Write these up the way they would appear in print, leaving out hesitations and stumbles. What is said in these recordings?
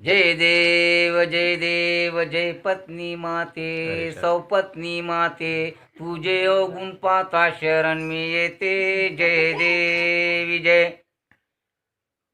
जय देव जय पत्नी माते सौपत्नी माते तुझे अवगुण पाहता शरण मी येते जय देवी जय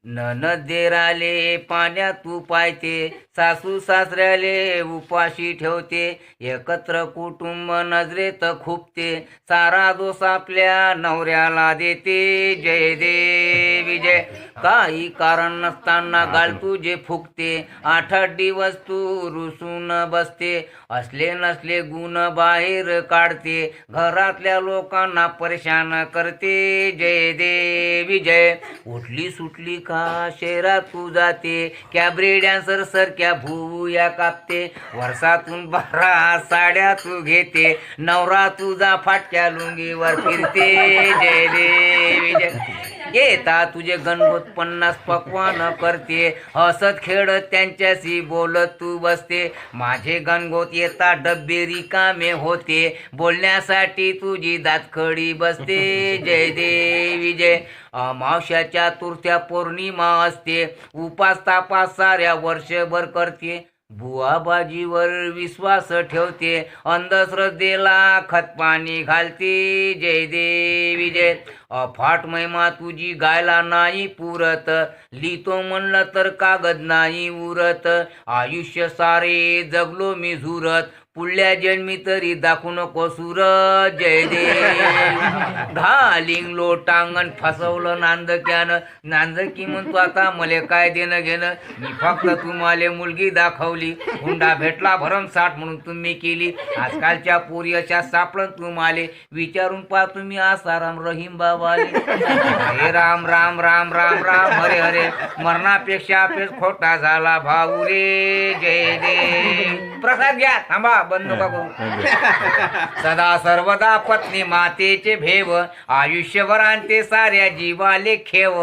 ननदेराले पाण्यात तू पायते सासू सासऱ्याले उपाशी ठेवते एकत्र कुटुंब नजरेत खुपते सारा दोष आपल्या नवऱ्याला देते जय देवी जय काही कारण नसताना गाल तुझे फुकते 8 दिवस तू रुसून बसते असले नसले गुण बाहेर काढते घरातल्या लोकांना परेशान करते जय देवी जय उठली सुटली का शहरात तू जाते कॅबरे डॅन्सर सारख्या भूया कापते वर्षातून 12 साड्या तू घेते नवरा तुझा फाटक्या लुंगीवर फिरते जय देवी जय येता तुझे गणगोत 50 पक्वान करते हसत खेळत त्यांच्याशी बोलत तू बसते माझे गणगोत येता डब्बे रिकामे होते बोलण्यासाठी तुझी दातखडी बसते जय देवी जय अमावस्याच्या तुरत्या पौर्णिमा असते उपास तापास साऱ्या वर्षभर करते बुवाबाजीवर विश्वास ठेवते अंधश्रद्धेला खतपाणी घालते जय देवी जय अफाट महिमा तुझी गायला नाही पुरत लिहितो म्हणलं तर कागद नाही उरत आयुष्य सारे जगलो मी झुरत पुढल्या जन्मी तरी दाखवू नको सुरत जय देव घालिंग लोटांगण फसवलं नांदक्यानं नांदकी म्हणतो आता मले काय देणं घेणं मी फक्त तुम्हाला मुलगी दाखवली हुंडा भेटला भरमसाठ म्हणून तुम्ही केली आजकालच्या पोरी अशा सापडून तुम्हाला विचारून पहा तुम्ही आसाराम रहीम बाबाले हरे राम राम राम राम राम हरे हरे मरणापेक्षा पेच खोटा झाला भाऊ रे जय देव प्रसाद घ्या थांबा बंद नका करू सदा सर्वदा पत्नी मातेचे भेव आयुष्यभर आणते साऱ्या जीवाले खेव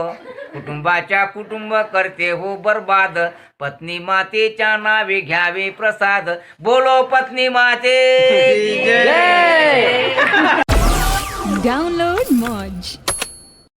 कुटुंबाच्या कुटुंब करते हो बर्बाद पत्नी मातेच्या नावे घ्यावे प्रसाद बोलो पत्नी माते Download Moj.